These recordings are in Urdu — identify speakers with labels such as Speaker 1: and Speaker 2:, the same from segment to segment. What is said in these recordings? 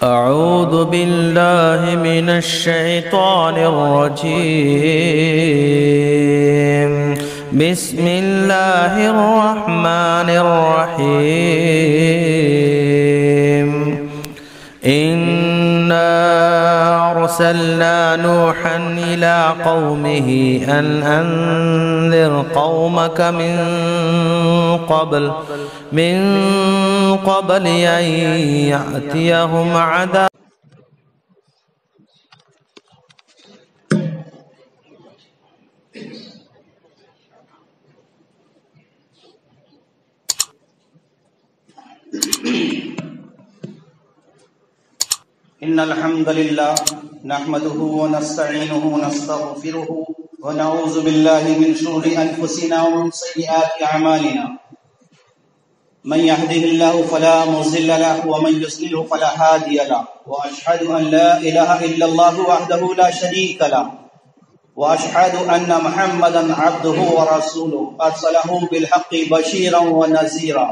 Speaker 1: أعوذ بالله من الشيطان الرجيم. بسم الله الرحمن الرحيم. إنا أرسلنا نوحا إلى قومه أن أنذر قومك من قبل أن يأتيهم عذاب.
Speaker 2: إن الحمد لله نحمده ونستعينه ونستغفره ونعوذ بالله من شرور أنفسنا ومن سيئات أعمالنا. من يهده الله فلا مضل له ومن يضلل فلا هادي له، وأشهد أن لا إله إلا الله وحده لا شريك له، وأشهد أن محمدا عبده ورسوله أرسله بالحق بشيرا ونذيرا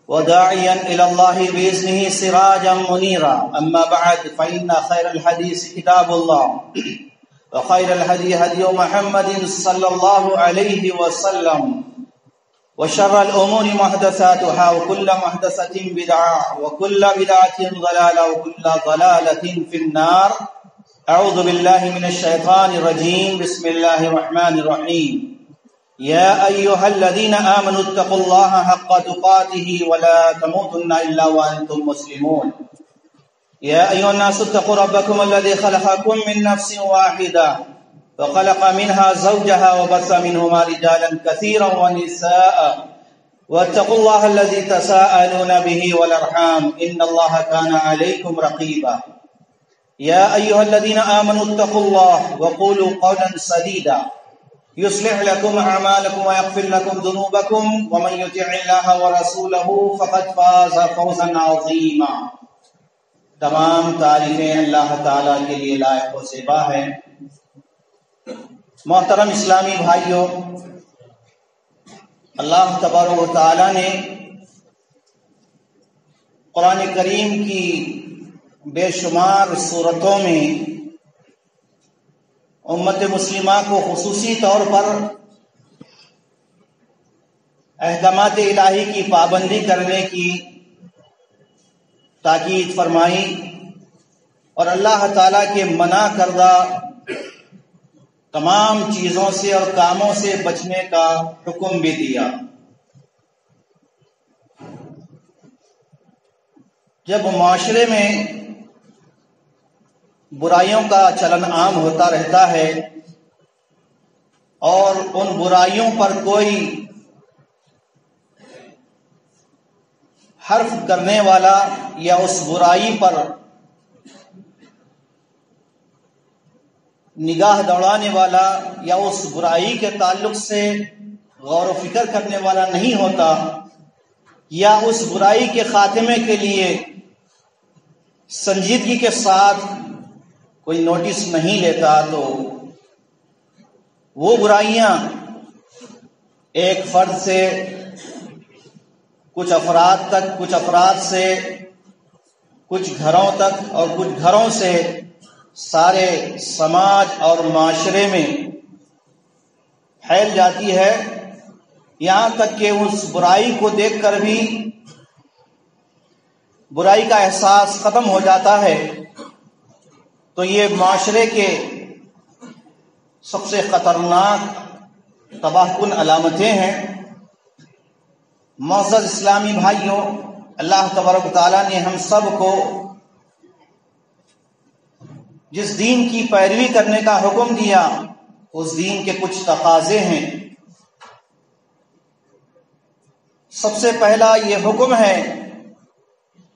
Speaker 2: وداعيا إلى الله بإذنه سراجا منيرا. أما بعد فإن خير الحديث كتاب الله، وخير الهدي هدي محمد صلى الله عليه وسلم، وشر الأمور محدثاتها، وكل محدثة بدعة، وكل بدعة ضلالة، وكل ضلالة في النار. أعوذ بالله من الشيطان الرجيم. بسم الله الرحمن الرحيم. يا أيها الذين آمنوا اتقوا الله حق تقاته ولا تموتن إلا وأنتم مسلمون. يا أيها الناس اتقوا ربكم الذي خلقكم من نفس واحدة وخلق منها زوجها وبث منهما رجالا كثيرا ونساء، واتقوا الله الذي تساءلون به والأرحام إن الله كان عليكم رقيبا. يا أيها الذين آمنوا اتقوا الله وقولوا قولا سديدا يصلح لكم أعمالكم ويغفر لكم ذنوبكم، ومن يطع الله ورسوله فقد فاز فوزا عظيما. تمام تعریفیں اللہ تعالیٰ کے لیے لائق و زیبا ہے. محترم اسلامی بھائیوں، اللہ تبارک و تعالیٰ نے قرآن کریم کی بے شمار صورتوں میں امت مسلمہ کو خصوصی طور پر احکامات الہی کی پابندی کرنے کی تاکید فرمائی اور اللہ تعالیٰ کے منع کردہ تمام چیزوں سے اور کاموں سے بچنے کا حکم بھی دیا. جب معاشرے میں برائیوں کا چلن عام ہوتا رہتا ہے اور ان برائیوں پر کوئی حرف کرنے والا یا اس برائی پر نگاہ دوڑانے والا یا اس برائی کے تعلق سے غور و فکر کرنے والا نہیں ہوتا، یا اس برائی کے خاتمے کے لیے سنجیدگی کے ساتھ کوئی نوٹس نہیں لیتا، تو وہ برائیاں ایک فرد سے کچھ افراد تک، کچھ افراد سے کچھ گھروں تک، اور کچھ گھروں سے سارے سماج اور معاشرے میں پھیل جاتی ہے، یہاں تک کہ اس برائی کو دیکھ کر بھی برائی کا احساس ختم ہو جاتا ہے. تو یہ معاشرے کے سب سے خطرناک تباہ کن علامتیں ہیں. معزز اسلامی بھائیوں، اللہ تبارک و تعالیٰ نے ہم سب کو جس دین کی پیروی کرنے کا حکم دیا، اس دین کے کچھ تقاضے ہیں. سب سے پہلا یہ حکم ہے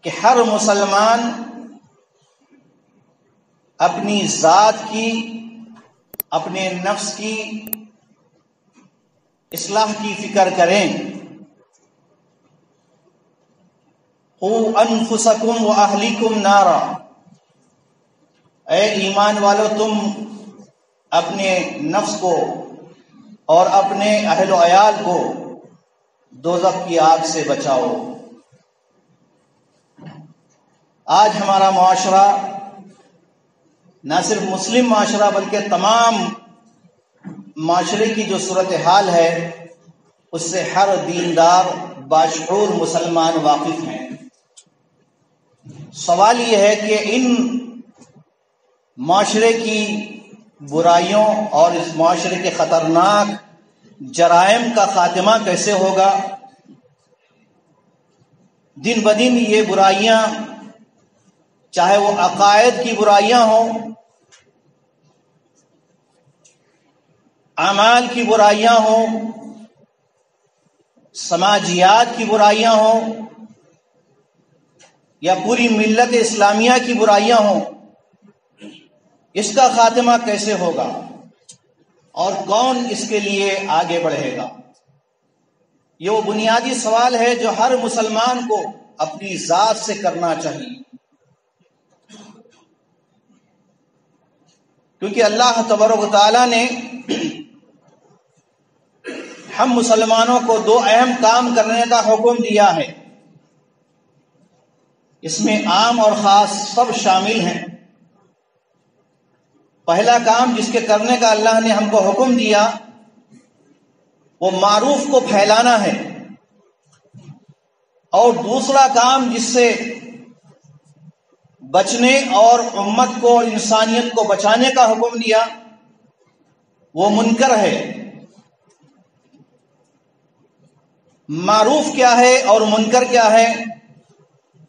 Speaker 2: کہ ہر مسلمان اپنی ذات کی، اپنے نفس کی اصلاح کی فکر کریں. قُوْ أَنفُسَكُمْ وَأَهْلِكُمْ نَارًا. اے ایمان والو، تم اپنے نفس کو اور اپنے اہل و عیال کو دوزخ کی آگ سے بچاؤ. آج ہمارا معاشرہ نہ صرف مسلم معاشرہ بلکہ تمام معاشرے کی جو صورتحال ہے اس سے ہر دیندار باشعور مسلمان واقف ہیں۔ سوال یہ ہے کہ ان معاشرے کی برائیوں اور اس معاشرے کے خطرناک جرائم کا خاتمہ کیسے ہوگا؟ دن بدن یہ برائیاں، چاہے وہ عقائد کی برائیاں ہوں، اعمال کی برائیاں ہوں، سماجیات کی برائیاں ہوں، یا پوری ملت اسلامیہ کی برائیاں ہوں، اس کا خاتمہ کیسے ہوگا اور کون اس کے لیے آگے بڑھے گا؟ یہ وہ بنیادی سوال ہے جو ہر مسلمان کو اپنی ذات سے کرنا چاہیے، کیونکہ اللہ تبارک و تعالیٰ نے ہم مسلمانوں کو دو اہم کام کرنے کا حکم دیا ہے، اس میں عام اور خاص سب شامل ہیں۔ پہلا کام جس کے کرنے کا اللہ نے ہم کو حکم دیا وہ معروف کو پھیلانا ہے، اور دوسرا کام جس سے بچنے اور امت کو انسانیت کو بچانے کا حکم دیا وہ منکر ہے۔ معروف کیا ہے اور منکر کیا ہے،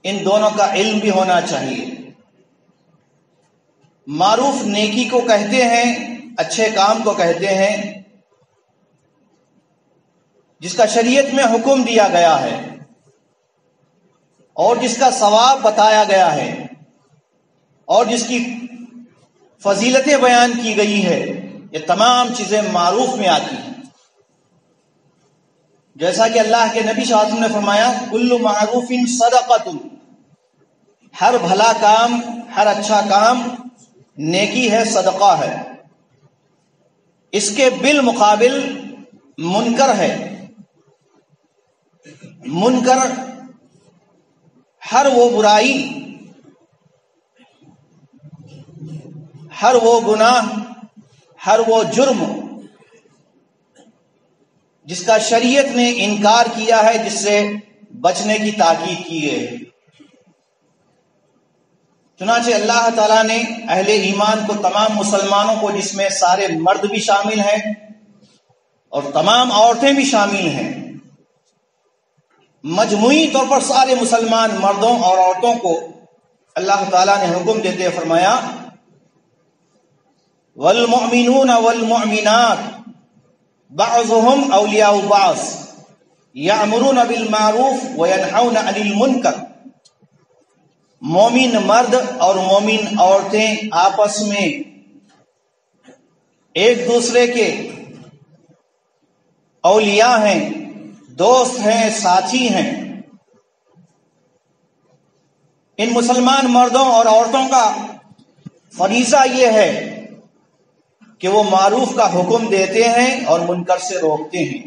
Speaker 2: ان دونوں کا علم بھی ہونا چاہیے۔ معروف نیکی کو کہتے ہیں، اچھے کام کو کہتے ہیں جس کا شریعت میں حکم دیا گیا ہے اور جس کا ثواب بتایا گیا ہے اور جس کی فضیلتیں بیان کی گئی ہے، یہ تمام چیزیں معروف میں آتی ہیں۔ جیسا کہ اللہ کے نبی صلی اللہ علیہ وسلم نے فرمایا کل معروف صدقۃ، ہر بھلا کام، ہر اچھا کام نیکی ہے، صدقہ ہے۔ اس کے بالمقابل منکر ہے۔ منکر ہر وہ برائی، ہر وہ گناہ، ہر وہ جرم جس کا شریعت نے انکار کیا ہے، جس سے بچنے کی تاکید کی ہے۔ چنانچہ اللہ تعالیٰ نے اہل ایمان کو، تمام مسلمانوں کو، جس میں سارے مرد بھی شامل ہیں اور تمام عورتیں بھی شامل ہیں، مجموعی طور پر سارے مسلمان مردوں اور عورتوں کو اللہ تعالیٰ نے حکم دیتے فرمایا والمؤمنون والمؤمنات بعضهم اولیاء بعض یأمرون بالمعروف وینہون عن المنکر۔ مومن مرد اور مومن عورتیں آپس میں ایک دوسرے کے اولیاء ہیں، دوست ہیں، ساتھی ہیں۔ ان مسلمان مردوں اور عورتوں کا فریضہ یہ ہے کہ وہ معروف کا حکم دیتے ہیں اور منکر سے روکتے ہیں۔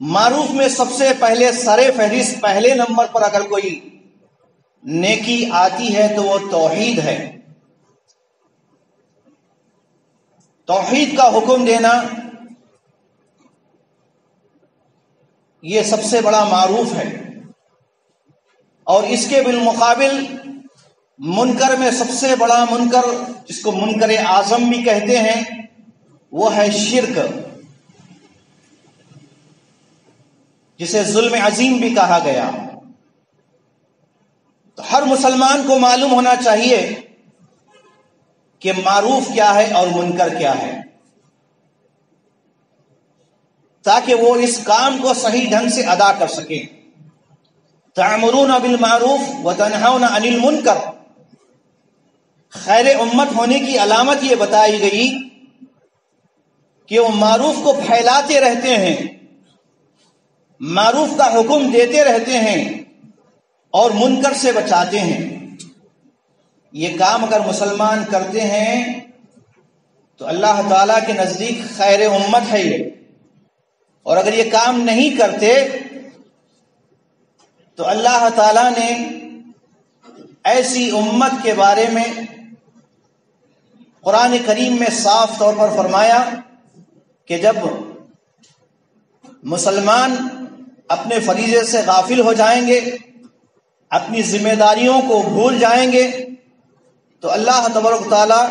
Speaker 2: معروف میں سب سے پہلے سر فہرست پہلے نمبر پر اگر کوئی نیکی آتی ہے تو وہ توحید ہے۔ توحید کا حکم دینا یہ سب سے بڑا معروف ہے، اور اس کے بالمقابل منکر میں سب سے بڑا منکر، جس کو منکر اعظم بھی کہتے ہیں، وہ ہے شرک، جسے ظلم عظیم بھی کہا گیا۔ تو ہر مسلمان کو معلوم ہونا چاہیے کہ معروف کیا ہے اور منکر کیا ہے، تاکہ وہ اس کام کو صحیح ڈھنگ سے ادا کر سکے۔ تأمرون بالمعروف وتنہون عن المنکر، خیر امت ہونے کی علامت یہ بتائی گئی کہ وہ معروف کو پھیلاتے رہتے ہیں، معروف کا حکم دیتے رہتے ہیں اور منکر سے بچاتے ہیں۔ یہ کام اگر مسلمان کرتے ہیں تو اللہ تعالیٰ کے نزدیک خیر امت ہے یہ، اور اگر یہ کام نہیں کرتے تو اللہ تعالیٰ نے ایسی امت کے بارے میں قرآن کریم میں صاف طور پر فرمایا کہ جب مسلمان اپنے فریضے سے غافل ہو جائیں گے، اپنی ذمہ داریوں کو بھول جائیں گے، تو اللہ تبارک و تعالیٰ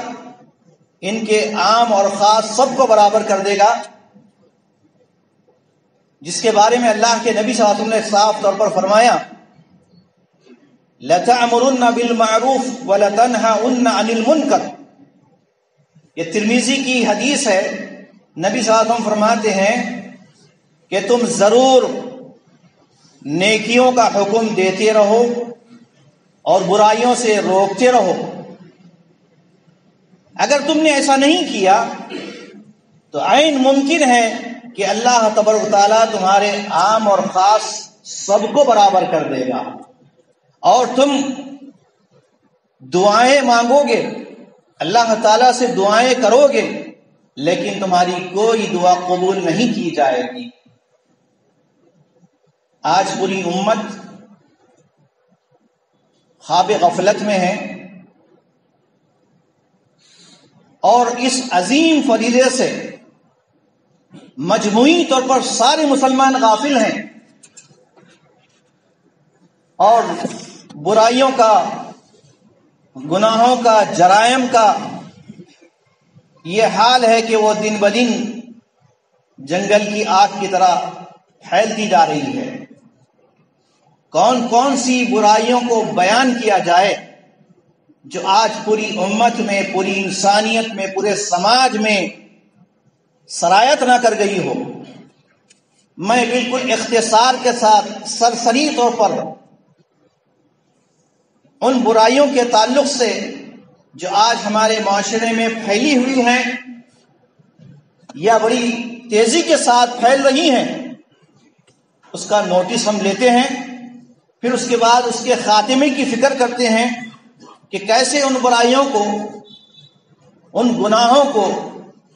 Speaker 2: ان کے عام اور خاص سب کو برابر کر دے گا، جس کے بارے میں اللہ کے نبی صلی اللہ علیہ وسلم نے صاف طور پر فرمایا لَتَأْمُرُنَّ بِالْمَعْرُوفِ وَلَتَنْهَوْنَ عَنِ الْمُنْكَرِ۔ یہ ترمذی کی حدیث ہے۔ نبی صلی اللہ علیہ وسلم فرماتے ہیں کہ تم ضرور نیکیوں کا حکم دیتے رہو اور برائیوں سے روکتے رہو۔ اگر تم نے ایسا نہیں کیا تو عین ممکن ہے کہ اللہ تبارک و تعالیٰ تمہارے عام اور خاص سب کو برابر کر دے گا، اور تم دعائیں مانگو گے، اللہ تعالیٰ سے دعائیں کرو گے، لیکن تمہاری کوئی دعا قبول نہیں کی جائے گی۔ آج پوری امت خواب غفلت میں ہے، اور اس عظیم فریضے سے مجموعی طور پر سارے مسلمان غافل ہیں، اور برائیوں کا، گناہوں کا، جرائم کا یہ حال ہے کہ وہ دن بدن جنگل کی آگ کی طرح پھیلتی جا رہی ہے۔ کون کون سی برائیوں کو بیان کیا جائے جو آج پوری امت میں، پوری انسانیت میں، پورے سماج میں سرایت نہ کر گئی ہو۔ میں بالکل اختصار کے ساتھ سرسری طور پر ان برائیوں کے تعلق سے جو آج ہمارے معاشرے میں پھیلی ہوئی ہیں یا بڑی تیزی کے ساتھ پھیل رہی ہیں، اس کا نوٹس ہم لیتے ہیں، پھر اس کے بعد اس کے خاتمے کی فکر کرتے ہیں کہ کیسے ان برائیوں کو، ان گناہوں کو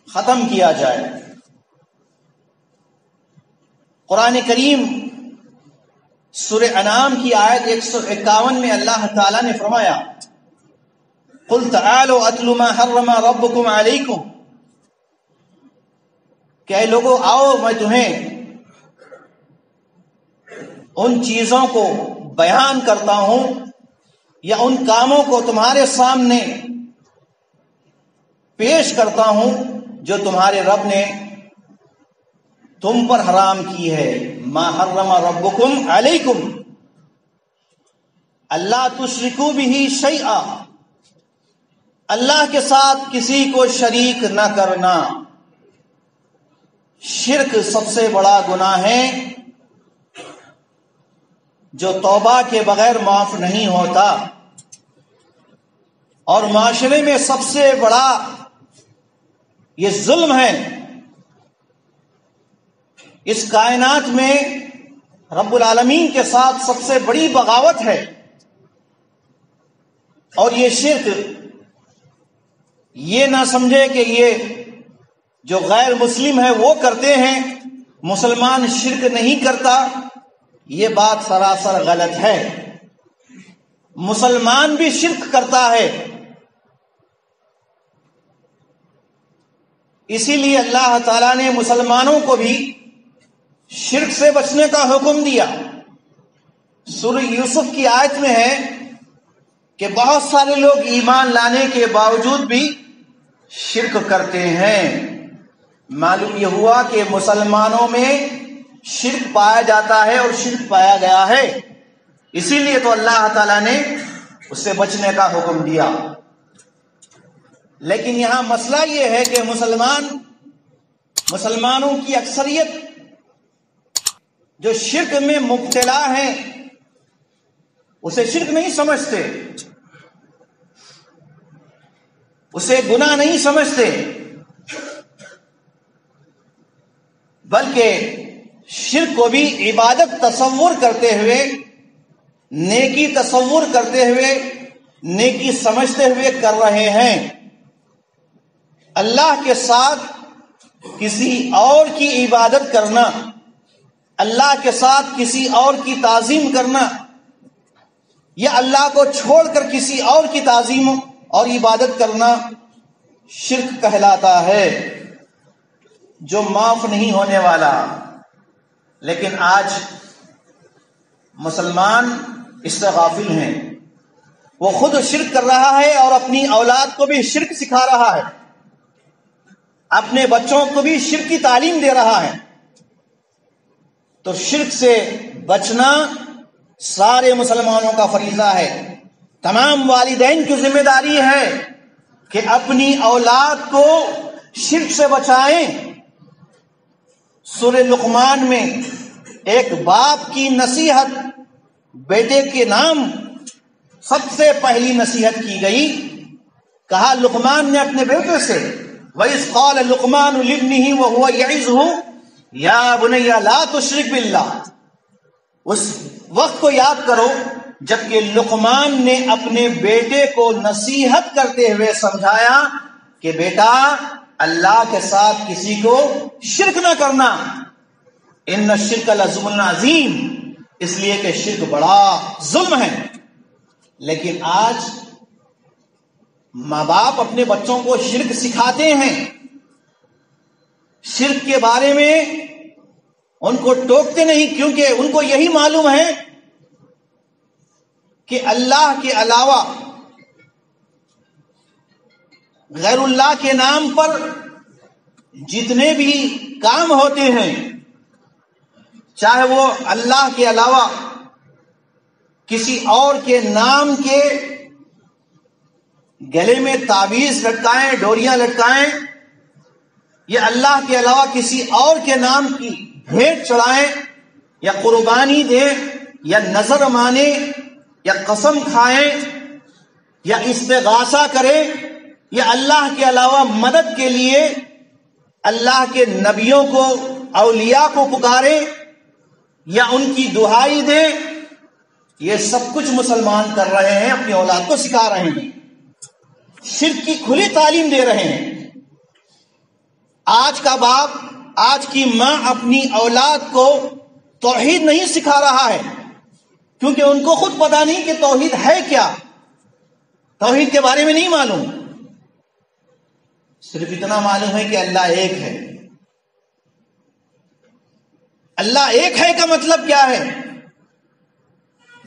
Speaker 2: ختم کیا جائے۔ قرآن کریم سورہ انعام کی آیت 151 میں اللہ تعالیٰ نے فرمایا قُلْ تَعَالُوا أَتْلُ مَا حَرَّمَ رَبُّكُمْ عَلَيْكُمْ، کہ اے لوگو آؤ میں تمہیں ان چیزوں کو بیان کرتا ہوں یا ان کاموں کو تمہارے سامنے پیش کرتا ہوں جو تمہارے رب نے تم پر حرام کی ہے۔ ما حرم ربکم علیکم اللہ تشرکوا بہ شیئا، اللہ کے ساتھ کسی کو شریک نہ کرنا۔ شرک سب سے بڑا گناہ ہے جو توبہ کے بغیر معاف نہیں ہوتا، اور معاشرے میں سب سے بڑا یہ ظلم ہے۔ اس کائنات میں رب العالمین کے ساتھ سب سے بڑی بغاوت ہے، اور یہ شرک یہ نہ سمجھے کہ یہ جو غیر مسلم ہے وہ کرتے ہیں، مسلمان شرک نہیں کرتا، یہ بات سراسر غلط ہے۔ مسلمان بھی شرک کرتا ہے، اسی لیے اللہ تعالیٰ نے مسلمانوں کو بھی شرک سے بچنے کا حکم دیا۔ سورہ یوسف کی آیت میں ہے کہ بہت سارے لوگ ایمان لانے کے باوجود بھی شرک کرتے ہیں۔ معلوم یہ ہوا کہ مسلمانوں میں شرک پایا جاتا ہے اور شرک پایا گیا ہے، اسی لیے تو اللہ تعالیٰ نے اس سے بچنے کا حکم دیا۔ لیکن یہاں مسئلہ یہ ہے کہ مسلمانوں کی اکثریت جو شرک میں مبتلا ہیں اسے شرک نہیں سمجھتے، اسے گناہ نہیں سمجھتے، بلکہ شرک کو بھی عبادت تصور کرتے ہوئے، نیکی تصور کرتے ہوئے، نیکی سمجھتے ہوئے کر رہے ہیں۔ اللہ کے ساتھ کسی اور کی عبادت کرنا، اللہ کے ساتھ کسی اور کی تعظیم کرنا یا اللہ کو چھوڑ کر کسی اور کی تعظیم اور عبادت کرنا شرک کہلاتا ہے، جو معاف نہیں ہونے والا۔ لیکن آج مسلمان اس سے غافل ہیں، وہ خود شرک کر رہا ہے اور اپنی اولاد کو بھی شرک سکھا رہا ہے، اپنے بچوں کو بھی شرک کی تعلیم دے رہا ہے۔ تو شرک سے بچنا سارے مسلمانوں کا فریضہ ہے، تمام والدین کی ذمہ داری ہے کہ اپنی اولاد کو شرک سے بچائیں۔ سورہ لقمان میں ایک باپ کی نصیحت بیٹے کے نام سب سے پہلی نصیحت کی گئی، کہا لقمان نے اپنے بیٹے سے وَإِذْ قَالَ لُقْمَانُ لِابْنِهِ وَهُوَ يَعِظُهُ يَا بُنَيَّ لَا تُشْرِكْ بِاللَّهِ۔ اس وقت کو یاد کرو جبکہ لقمان نے اپنے بیٹے کو نصیحت کرتے ہوئے سمجھایا کہ بیٹا اللہ کے ساتھ کسی کو شرک نہ کرنا، ان الشرک لظلم عظیم، اس لیے کہ شرک بڑا ظلم ہے۔ لیکن آج ماں باپ اپنے بچوں کو شرک سکھاتے ہیں، شرک کے بارے میں ان کو ٹوکتے نہیں، کیونکہ ان کو یہی معلوم ہے کہ اللہ کے علاوہ غیر اللہ کے نام پر جتنے بھی کام ہوتے ہیں، چاہے وہ اللہ کے علاوہ کسی اور کے نام کے گلے میں تعویذ لٹکائیں، ڈوریاں لٹکائیں، یا اللہ کے علاوہ کسی اور کے نام کی بھیٹ چڑھائیں یا قربانی دیں یا نظر مانیں یا قسم کھائیں یا استغاثہ کریں یا اللہ کے علاوہ مدد کے لیے اللہ کے نبیوں کو، اولیاء کو پکاریں یا ان کی دہائی دیں، یہ سب کچھ مسلمان کر رہے ہیں، اپنی اولاد کو سکھا رہے ہیں، شرک کی کھلی تعلیم دے رہے ہیں۔ آج کا باپ، آج کی ماں اپنی اولاد کو توحید نہیں سکھا رہا ہے، کیونکہ ان کو خود پتا نہیں کہ توحید ہے کیا، توحید کے بارے میں نہیں معلوم، صرف اتنا معلوم ہے کہ اللہ ایک ہے۔ اللہ ایک ہے کا مطلب کیا ہے؟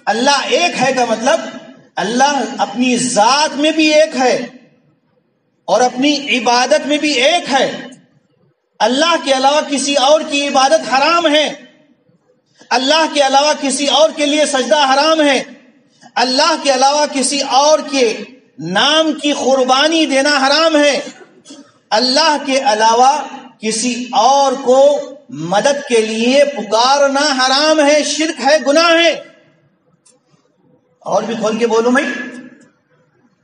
Speaker 2: اللہ ایک ہے کا مطلب اللہ اپنی ذات میں بھی ایک ہے اور اپنی عبادت میں بھی ایک ہے۔ اللہ کے علاوہ کسی اور کی عبادت حرام ہے، اللہ کے علاوہ کسی اور کے لیے سجدہ حرام ہے، اللہ کے علاوہ کسی اور کے نام کی قربانی دینا حرام ہے، اللہ کے علاوہ کسی اور کو مدد کے لیے پکارنا حرام ہے، شرک ہے، گناہ ہے۔ اور بھی کھول کے بولوں میں،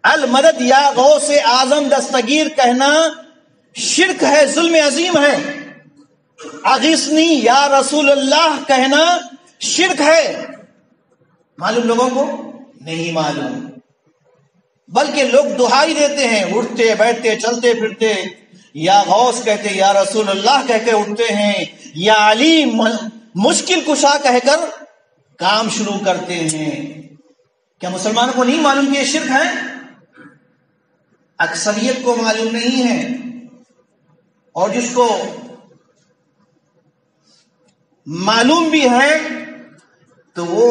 Speaker 2: المدد یا غوث اعظم دستگیر کہنا شرک ہے، ظلم عظیم ہے۔ اغیثنی یا رسول اللہ کہنا شرک ہے۔ معلوم لوگوں کو نہیں معلوم، بلکہ لوگ دہائی دیتے ہیں، اٹھتے بیٹھتے چلتے پھرتے یا غوث کہتے، یا رسول اللہ کہہ کے اٹھتے ہیں، یا علی مشکل کشا کہہ کر کام شروع کرتے ہیں۔ کیا مسلمانوں کو نہیں معلوم کہ یہ شرک ہے؟ اکثریت کو معلوم نہیں ہے، اور جس کو معلوم بھی ہے تو وہ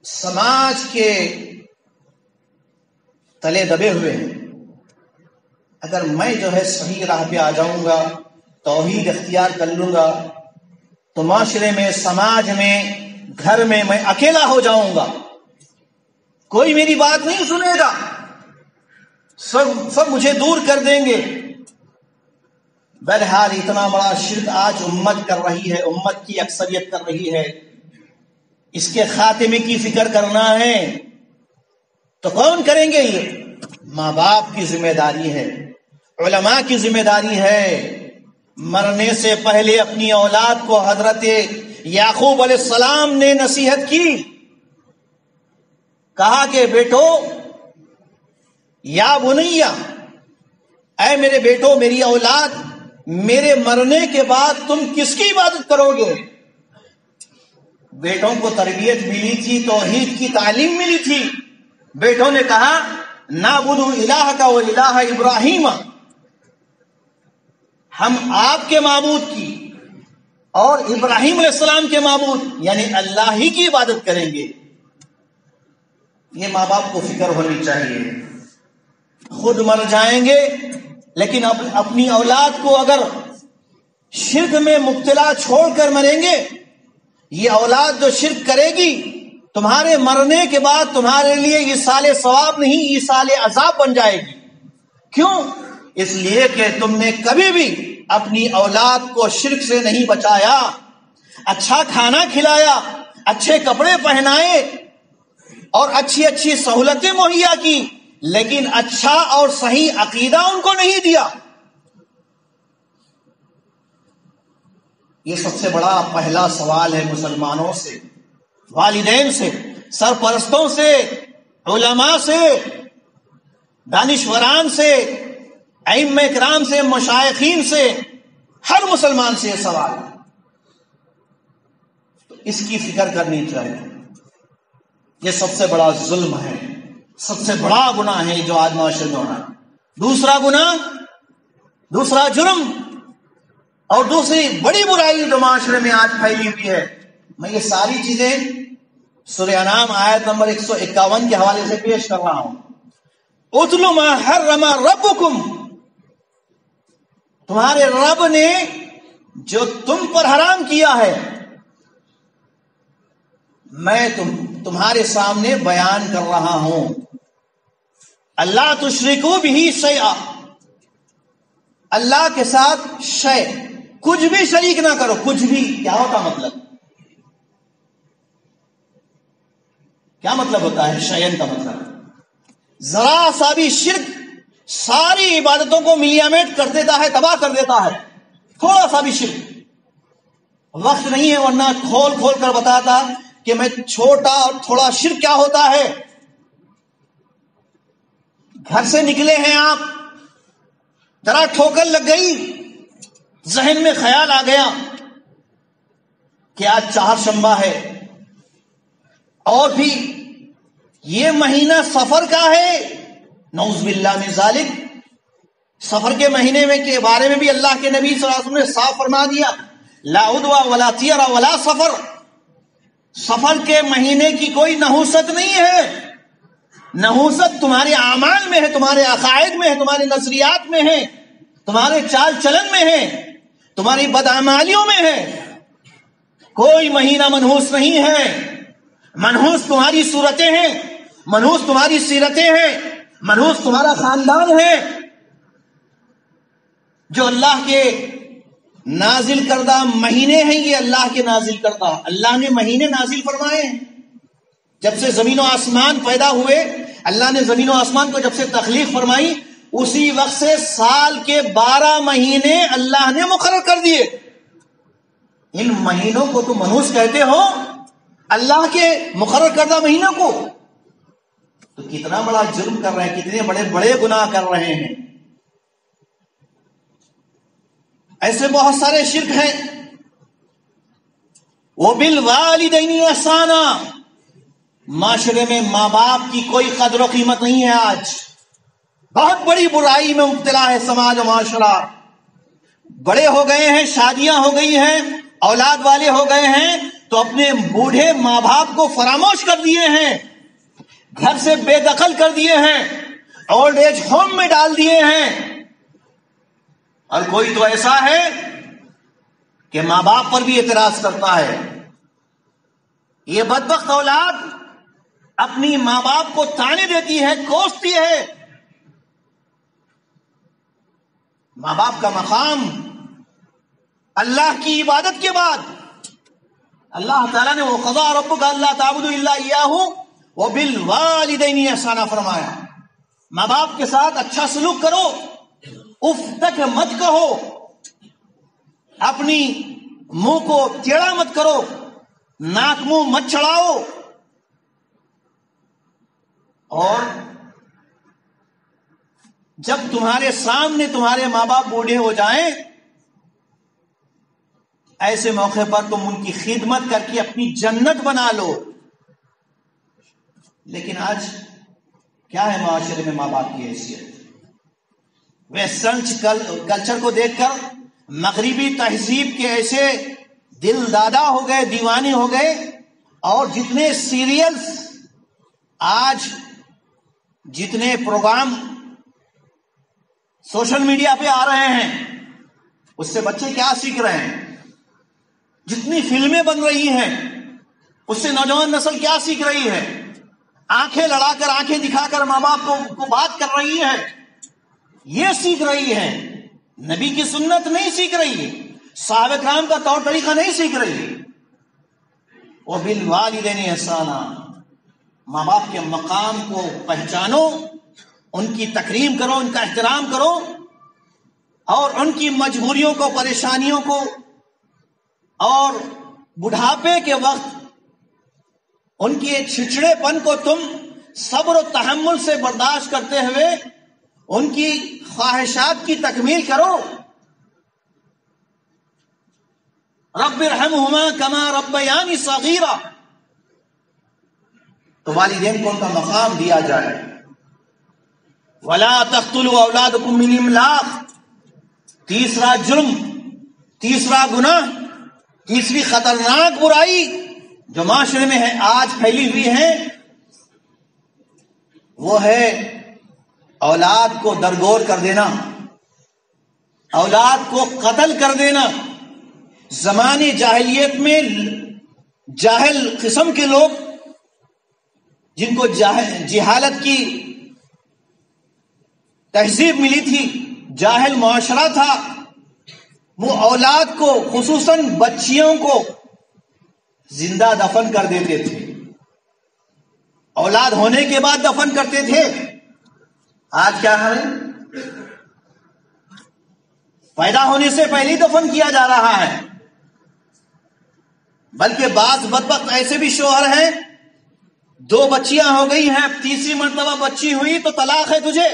Speaker 2: سماج کے تلے دبے ہوئے ہیں۔ اگر میں جو ہے صحیح راہ پہ آ جاؤں گا، توحید اختیار کر لوں گا، تو معاشرے میں، سماج میں، گھر میں میں اکیلا ہو جاؤں گا، کوئی میری بات نہیں سنے گا، سب مجھے دور کر دیں گے۔ بہرحال اتنا بڑا شرک آج امت کر رہی ہے، امت کی اکثریت کر رہی ہے، اس کے خاتمے کی فکر کرنا ہے تو کون کریں گے؟ یہ ماں باپ کی ذمہ داری ہے، علماء کی ذمہ داری ہے۔ مرنے سے پہلے اپنی اولاد کو حضرت یعقوب علیہ السلام نے نصیحت کی، کہا کہ بیٹو، یا بنیا، اے میرے بیٹو، میری اولاد، میرے مرنے کے بعد تم کس کی عبادت کرو گے؟ بیٹوں کو تربیت ملی تھی، توحید کی تعلیم ملی تھی. بیٹوں نے کہا نعبد الہک و الہ ابراہیم، ہم آپ کے معبود کی اور ابراہیم علیہ السلام کے معبود یعنی اللہ ہی کی عبادت کریں گے. یہ ماں باپ کو فکر ہونی چاہیے. خود مر جائیں گے لیکن اپنی اولاد کو اگر شرک میں مبتلا چھوڑ کر مریں گے، یہ اولاد جو شرک کرے گی تمہارے مرنے کے بعد تمہارے لیے یہ سال ثواب نہیں، یہ سال عذاب بن جائے گی. کیوں؟ اس لیے کہ تم نے کبھی بھی اپنی اولاد کو شرک سے نہیں بچایا، اچھا کھانا کھلایا، اچھے کپڑے پہنائے اور اچھی اچھی سہولتیں مہیا کی، لیکن اچھا اور صحیح عقیدہ ان کو نہیں دیا. یہ سب سے بڑا پہلا سوال ہے مسلمانوں سے، والدین سے، سرپرستوں سے، علماء سے، دانشوران سے، ائمہ کرام سے، مشائخین سے، ہر مسلمان سے یہ سوال ہے. تو اس کی فکر کرنی چاہیے. یہ سب سے بڑا ظلم ہے، سب سے بڑا گناہ ہے جو آج معاشرے میں ہو رہا ہے. دوسرا گناہ، دوسرا جرم اور دوسری بڑی برائی جو معاشرے میں آج پھیلی ہوئی ہے، میں یہ ساری چیزیں سورہ انعام آیت نمبر 151 کے حوالے سے پیش کر رہا ہوں. اتل ما حرم ربکم، تمہارے رب نے جو تم پر حرام کیا ہے میں تمہارے سامنے بیان کر رہا ہوں. اللہ تشرکو بہ شیئا، اللہ کے ساتھ شے کچھ بھی شریک نہ کرو. کچھ بھی کیا ہوتا مطلب؟ کیا مطلب ہوتا ہے شیئن کا مطلب؟ ذرا سا بھی شرک ساری عبادتوں کو ملیامیٹ کر دیتا ہے، تباہ کر دیتا ہے. تھوڑا سا بھی شرک. وقت نہیں ہے ورنہ کھول کھول کر بتاتا کہ میں چھوٹا اور تھوڑا شرک کیا ہوتا ہے. گھر سے نکلے ہیں آپ، ذرا ٹھوکر لگ گئی، ذہن میں خیال آ گیا کہ آج چہارشنبہ ہے اور بھی یہ مہینہ سفر کا ہے. نعوذ باللہ من ذالک. سفر کے مہینے میں کے بارے میں بھی اللہ کے نبی صلی اللہ علیہ وسلم نے صاف فرما دیا لا عدوہ ولا طیرہ ولا سفر. سفر کے مہینے کی کوئی نحوست نہیں ہے. نحوست تمہارے اعمال میں ہے، تمہارے عقائد میں ہے، تمہارے نظریات میں ہے، تمہارے چال چلن میں ہے، تمہاری بدعمالیوں میں ہے. کوئی مہینہ منحوس نہیں ہے. منحوس تمہاری صورتیں ہیں، منحوس تمہاری سیرتیں ہیں، منحوس تمہارا خاندان ہے. جو اللہ کے نازل کردہ مہینے ہیں یہ اللہ کے نازل کردہ، اللہ نے مہینے نازل فرمائے ہیں. جب سے زمین و آسمان پیدا ہوئے، اللہ نے زمین و آسمان کو جب سے تخلیق فرمائی، اسی وقت سے سال کے 12 مہینے اللہ نے مقرر کر دیے. ان مہینوں کو تم منحوس کہتے ہو، اللہ کے مقرر کردہ مہینوں کو. تو کتنا بڑا جرم کر رہے ہیں، کتنے بڑے بڑے گناہ کر رہے ہیں. ایسے بہت سارے شرک ہیں. وَبِالْوَالِدَيْنِ إِحْسَانًا، معاشرے میں ماں باپ کی کوئی قدر و قیمت نہیں ہے. آج بہت بڑی برائی میں مبتلا ہے سماج و معاشرہ. بڑے ہو گئے ہیں، شادیاں ہو گئی ہیں، اولاد والے ہو گئے ہیں تو اپنے بوڑھے ماں باپ کو فراموش کر دیے ہیں، گھر سے بے دخل کر دیے ہیں، اولڈ ایج ہوم میں ڈال دیے ہیں. اور کوئی تو ایسا ہے کہ ماں باپ پر بھی اعتراض کرتا ہے. یہ بدبخت اولاد اپنی ماں باپ کو تانے دیتی ہے، کوستی ہے. ماں باپ کا مقام اللہ کی عبادت کے بعد اللہ تعالیٰ نے وَقَضَىٰ رَبُّكَ أَلَّا تَعْبُدُوا إِلَّا إِيَّاهُ وَبِالْوَالِدَيْنِ إِحْسَانًا فرمایا. ماں باپ کے ساتھ اچھا سلوک کرو، اف تک مت کہو، اپنی منہ کو ٹیڑھا مت کرو، ناک منہ مت چڑھاؤ. اور جب تمہارے سامنے تمہارے ماں باپ بوڑھے ہو جائیں ایسے موقع پر تم ان کی خدمت کر کے اپنی جنت بنا لو. لیکن آج کیا ہے معاشرے میں ماں باپ کی حیثیت؟ ویسٹرن کلچر کو دیکھ کر مغربی تہذیب کے ایسے دل دادا ہو گئے، دیوانے ہو گئے، اور جتنے سیریلز آج، جتنے پروگرام سوشل میڈیا پہ آ رہے ہیں، اس سے بچے کیا سیکھ رہے ہیں؟ جتنی فلمیں بن رہی ہیں اس سے نوجوان نسل کیا سیکھ رہی ہے؟ آنکھیں لڑا کر، آنکھیں دکھا کر ماں باپ کو بات کر رہی ہے. یہ سیکھ رہی ہے، نبی کی سنت نہیں سیکھ رہی ہے، صحابہ کرام کا طور طریقہ نہیں سیکھ رہی ہے. وبالوالدین احسانا، ماں باپ کے مقام کو پہچانو، ان کی تکریم کرو، ان کا احترام کرو، اور ان کی مجبوریوں کو، پریشانیوں کو، اور بڑھاپے کے وقت ان کے چھچڑے پن کو تم صبر و تحمل سے برداشت کرتے ہوئے ان کی خواہشات کی تکمیل کرو. رب ارحمہما کما ربیانی صغیرا، تو والدین کو ان کا مقام دیا جائے. ولا تقتلوا اولادکم من املاق، تیسرا جرم، تیسرا گناہ، تیسری خطرناک برائی جو معاشرے میں ہے، آج پھیلی ہوئی ہے، وہ ہے اولاد کو درگور کر دینا، اولاد کو قتل کر دینا. زمانے جاہلیت میں جاہل قسم کے لوگ، جن کو جہالت کی تہذیب ملی تھی، جاہل معاشرہ تھا، وہ اولاد کو، خصوصاً بچیوں کو زندہ دفن کر دیتے تھے. اولاد ہونے کے بعد دفن کرتے تھے. آج کیا ہے؟ پیدا ہونے سے پہلے دفن کیا جا رہا ہے. بلکہ بعض بدبخت ایسے بھی شوہر ہیں، 2 بچیاں ہو گئی ہیں، تیسری مرتبہ بچی ہوئی تو طلاق ہے تجھے.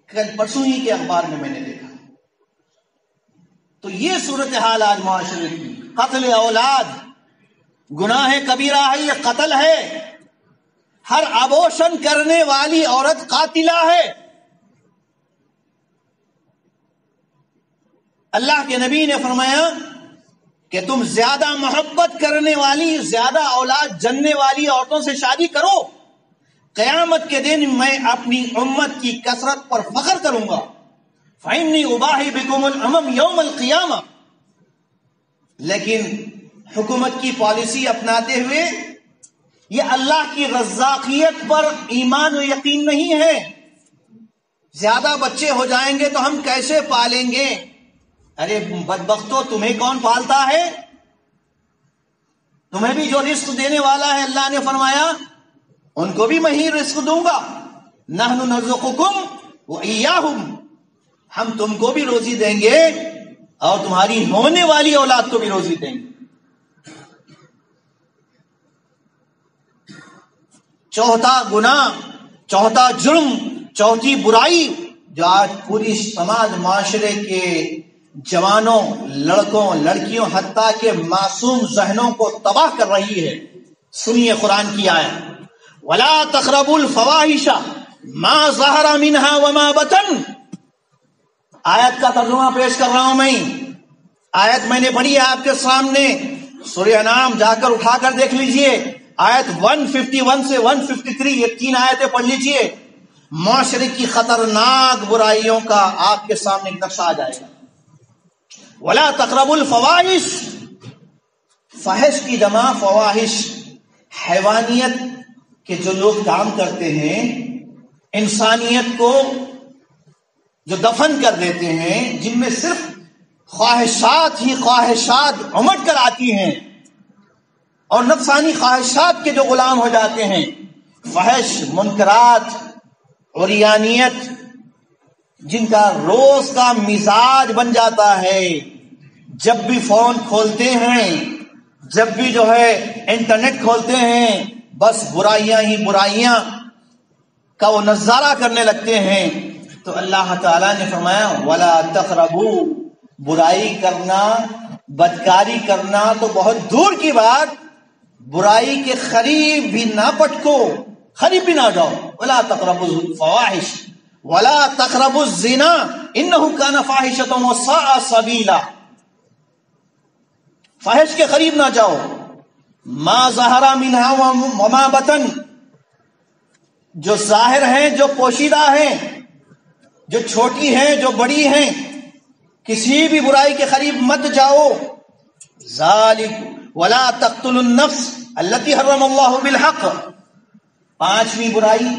Speaker 2: کل پرسوں ہی کے اخبار میں نے دیکھا. تو یہ صورتحال آج معاشرے کی. قتل اولاد گناہ کبیرہ ہے، یہ قتل ہے. ہر ابوشن کرنے والی عورت قاتلہ ہے. اللہ کے نبی نے فرمایا کہ تم زیادہ محبت کرنے والی، زیادہ اولاد جننے والی عورتوں سے شادی کرو، قیامت کے دن میں اپنی امت کی کثرت پر فخر کروں گا. فإني أباحي بكم الأمم يوم القيامة. لیکن حکومت کی پالیسی اپناتے ہوئے یہ اللہ کی رزاقیت پر ایمان و یقین نہیں ہے. زیادہ بچے ہو جائیں گے تو ہم کیسے پالیں گے؟ ارے بدبختو، تمہیں کون پالتا ہے؟ تمہیں بھی جو رزق دینے والا ہے، اللہ نے فرمایا ان کو بھی میں ہی رزق دوں گا. نحن نرزقکم وإیاہم، ہم تم کو بھی روزی دیں گے اور تمہاری ہونے والی اولاد کو بھی روزی دیں گے. چوتھا گناہ، چوتھا جرم، چوتھی برائی جو آج پوری سماج معاشرے کے جوانوں، لڑکوں، لڑکیوں، حتیٰ کہ معصوم ذہنوں کو تباہ کر رہی ہے. سنیے قرآن کی آیت، وَلَا تَقْرَبُوا الْفَوَاحِشَ مَا ظَهَرَ مِنْهَا وَمَا بَطَنَ. آیت کا ترجمہ پیش کر رہا ہوں میں. آیت میں نے پڑھی ہے آپ کے سامنے، سورہ انعام جا کر اٹھا کر دیکھ لیجئے. آیت 151 سے 153، یہ 3 آیتیں پڑھ لیجئے. معاشرے کی خطرناک برائیوں کا آپ کے سامنے ایک نقشہ آ جائے گا. وَلَا تَقْرَبُوا الْفَوَاحِشَ، فحش کی جمع فواحش، حیوانیت کے جو لوگ کام کرتے ہیں، انسانیت کو جو دفن کر دیتے ہیں، جن میں صرف خواہشات ہی خواہشات امٹ کر آتی ہیں اور نفسانی خواہشات کے جو غلام ہو جاتے ہیں. فحش، منکرات، عریانیت، جن کا روز کا مزاج بن جاتا ہے. جب بھی فون کھولتے ہیں، جب بھی جو ہے انٹرنیٹ کھولتے ہیں، بس برائیاں ہی برائیاں کا وہ نظارہ کرنے لگتے ہیں. تو اللہ تعالیٰ نے فرمایا وَلَا تَقْرَبُوا برائی کرنا، بدکاری کرنا تو بہت دور کی بات، برائی کے قریب بھی نہ پٹکو، قریب بھی نہ جاؤ. ولا تقربوا الفواحش ولا تقربوا الزنا انه كان فاحشة وساء سبيلا. فاحش کے قریب نہ جاؤ. ما ظہر منها وما بطن، جو ظاہر ہیں، جو پوشیدہ ہیں، جو چھوٹی ہیں، جو بڑی ہیں، کسی بھی برائی کے قریب مت جاؤ. ذالک ولا تقتلوا النفس التي حرم اللہ بالحق. پانچویں برائی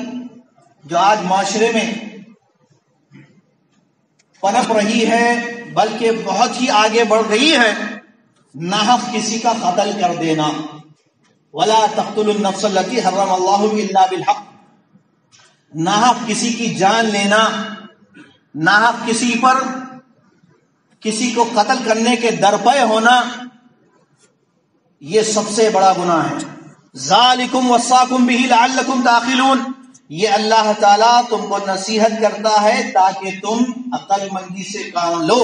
Speaker 2: جو آج معاشرے میں پنپ رہی ہے بلکہ بہت ہی آگے بڑھ رہی ہے، ناحق کسی کا قتل کر دینا. ولا تقتلوا النفس التي حرم اللہ الا بالحق. ناحق کسی کی جان لینا، ناحق کسی پر کسی کو قتل کرنے کے درپے ہونا، یہ سب سے بڑا گناہ ہے. ذالکم وصاکم بہ لعلکم تعقلون. یہ اللہ تعالیٰ تم کو نصیحت کرتا ہے تاکہ تم عقل مندی سے کام لو.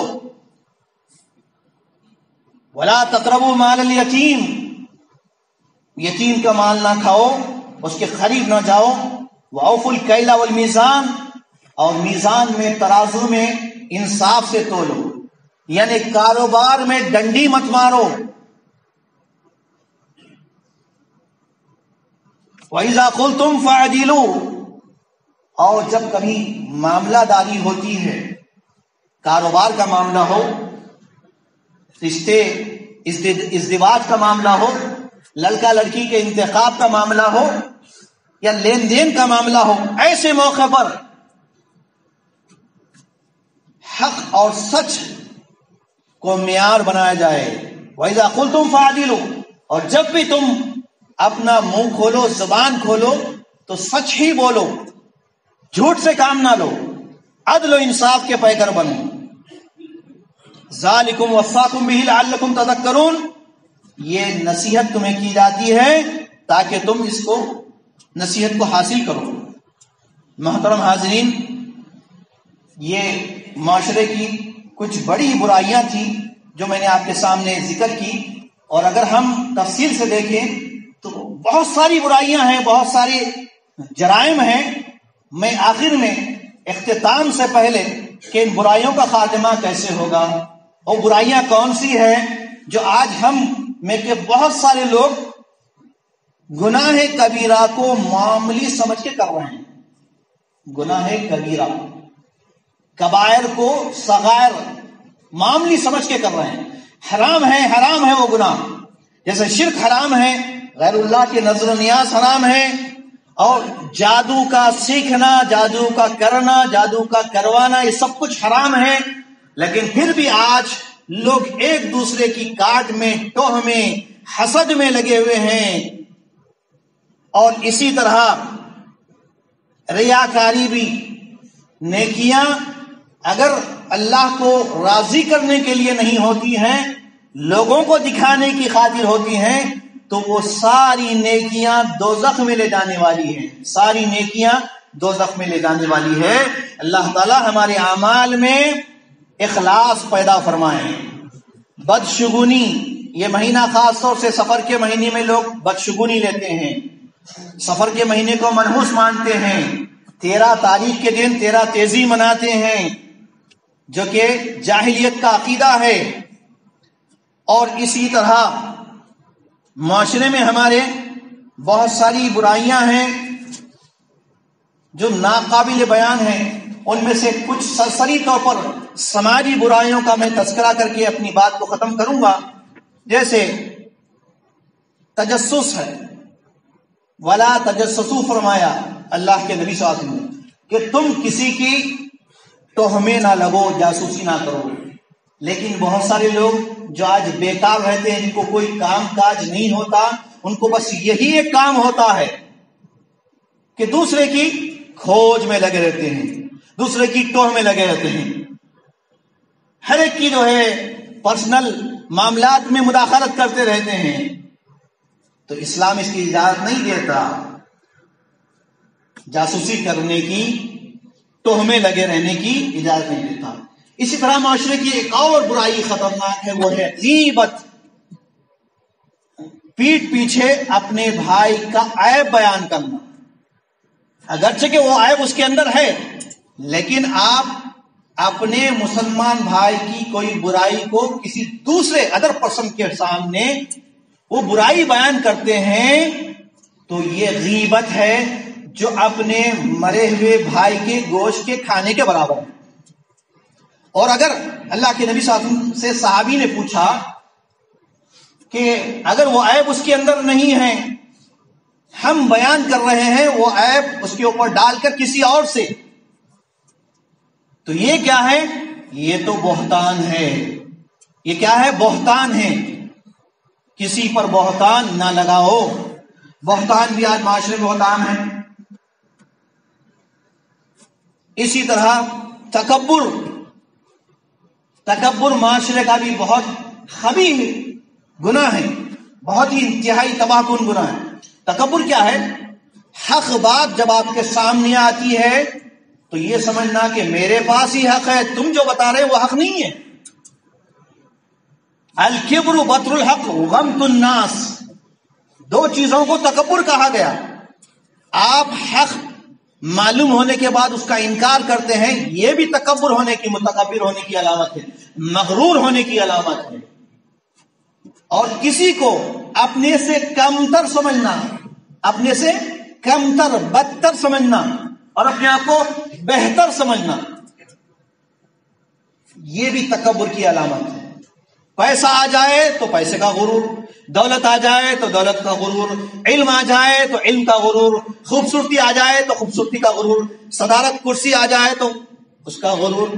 Speaker 2: ولا تقربوا مال الیتیم. یتیم کا مال نہ کھاؤ، اس کے قریب نہ جاؤ. وَأَوْفُوا الْكَيْلَ وَالْمِيزَانَ. اور میزان میں، ترازو میں انصاف سے تولو، یعنی کاروبار میں ڈنڈی مت مارو. وَإِذَا قُلْتُمْ فَعْدِلُوا. اور جب کبھی معاملہ داری ہوتی ہے، کاروبار کا معاملہ ہو، رشتے ازدواج کا معاملہ ہو، لڑکا لڑکی کے انتخاب کا معاملہ ہو، یا لین دین کا معاملہ ہو، ایسے موقع پر حق اور سچ کو معیار بنایا جائے. وَإِذَا قُلْتُمْ فَعْدِلُوا. اور جب بھی تم اپنا منہ کھولو، زبان کھولو، تو سچ ہی بولو، جھوٹ سے کام نہ لو، عدل و انصاف کے پیکر بنو. ذالکم وصاکم بہ لعلکم تذکرون. یہ نصیحت تمہیں کی جاتی ہے تاکہ تم اس کو، نصیحت کو حاصل کرو. محترم حاضرین، یہ معاشرے کی کچھ بڑی برائیاں تھیں جو میں نے آپ کے سامنے ذکر کی، اور اگر ہم تفصیل سے دیکھیں تو بہت ساری برائیاں ہیں، بہت سارے جرائم ہیں. میں آخر میں اختتام سے پہلے کہ ان برائیوں کا خاتمہ کیسے ہوگا، اور برائیاں کون سی ہیں جو آج ہم میں کے بہت سارے لوگ گناہ کبیرہ کو معمولی سمجھ کے کر رہے ہیں. گناہ کبیرہ، کبائر کو صغائر معمولی سمجھ کے کر رہے ہیں. حرام ہے وہ گناہ. جیسے شرک حرام ہے، غیر اللہ کے نظر و نیاز حرام ہے، اور جادو کا سیکھنا، جادو کا کرنا، جادو کا کروانا، یہ سب کچھ حرام ہے. لیکن پھر بھی آج لوگ ایک دوسرے کی کاٹ میں، ٹوہ میں، حسد میں لگے ہوئے ہیں. اور اسی طرح ریاکاری بھی. نیکیاں اگر اللہ کو راضی کرنے کے لیے نہیں ہوتی ہیں، لوگوں کو دکھانے کی خاطر ہوتی ہیں، تو وہ ساری نیکیاں دوزخ میں لے جانے والی ہیں. ساری نیکیاں دوزخ میں لے جانے والی ہے. اللہ تعالی ہمارے اعمال میں اخلاص پیدا فرمائیں. بدشگونی، یہ مہینہ خاص طور سے سفر کے مہینے میں لوگ بدشگونی لیتے ہیں، سفر کے مہینے کو منحوس مانتے ہیں. 13 تاریخ کے دن 13 تیزی مناتے ہیں، جو کہ جاہلیت کا عقیدہ ہے. اور اسی طرح معاشرے میں ہمارے بہت ساری برائیاں ہیں جو ناقابل بیان ہیں. ان میں سے کچھ سرسری طور پر سماجی برائیوں کا میں تذکرہ کر کے اپنی بات کو ختم کروں گا. جیسے تجسس ہے. ولا تجسسوا فرمایا اللہ کے نبی صلی اللہ علیہ وسلم کہ تم کسی کی تہمے نہ لگو، جاسوسی نہ کرو. لیکن بہت سارے لوگ جو آج بیکار رہتے ہیں، جن کو کوئی کام کاج نہیں ہوتا، ان کو بس یہی ایک کام ہوتا ہے کہ دوسرے کی کھوج میں لگے رہتے ہیں، دوسرے کی ٹوہ میں لگے رہتے ہیں. ہر ایک کی جو ہے پرسنل معاملات میں مداخلت کرتے رہتے ہیں. تو اسلام اس کی اجازت نہیں دیتا. جاسوسی کرنے کی، ٹوہ میں لگے رہنے کی اجازت نہیں دیتا. اسی طرح معاشرے کی ایک اور برائی خطرناک ہے، وہ ہے غیبت، پیٹھ پیچھے اپنے بھائی کا عیب بیان کرنا، اگرچہ کہ وہ عیب اس کے اندر ہے، لیکن آپ اپنے مسلمان بھائی کی کوئی برائی کو کسی دوسرے ادر پرسن کے سامنے وہ برائی بیان کرتے ہیں تو یہ غیبت ہے، جو اپنے مرے ہوئے بھائی کے گوشت کے کھانے کے برابر ہے۔ اور اگر اللہ کے نبی صلی اللہ علیہ وسلم سے صحابی نے پوچھا کہ اگر وہ عیب اس کے اندر نہیں ہے، ہم بیان کر رہے ہیں وہ عیب اس کے اوپر ڈال کر کسی اور سے، تو یہ کیا ہے؟ یہ تو بہتان ہے۔ یہ کیا ہے؟ بہتان ہے۔ کسی پر بہتان نہ لگاؤ۔ بہتان بھی آج معاشرے میں بہت عام ہے۔ اسی طرح تکبر معاشرے کا بھی بہت خبیث گناہ ہے، بہت ہی انتہائی تباہ کن گناہ ہے۔ تکبر کیا ہے؟ حق بات جب آپ کے سامنے آتی ہے تو یہ سمجھنا کہ میرے پاس ہی حق ہے، تم جو بتا رہے وہ حق نہیں ہے۔ الکبر بطر الحق غمط الناس، دو چیزوں کو تکبر کہا گیا۔ آپ حق معلوم ہونے کے بعد اس کا انکار کرتے ہیں، یہ بھی تکبر ہونے کی، متکبر ہونے کی علامت ہے، مغرور ہونے کی علامت ہے۔ اور کسی کو اپنے سے کمتر سمجھنا، اپنے سے کمتر بدتر سمجھنا اور اپنے آپ کو بہتر سمجھنا، یہ بھی تکبر کی علامت ہے۔ پیسہ آ جائے تو پیسے کا غرور، دولت آ جائے تو دولت کا غرور، علم آ جائے تو علم کا غرور، خوبصورتی آ جائے تو خوبصورتی کا غرور، صدارت کرسی آ جائے تو اس کا غرور۔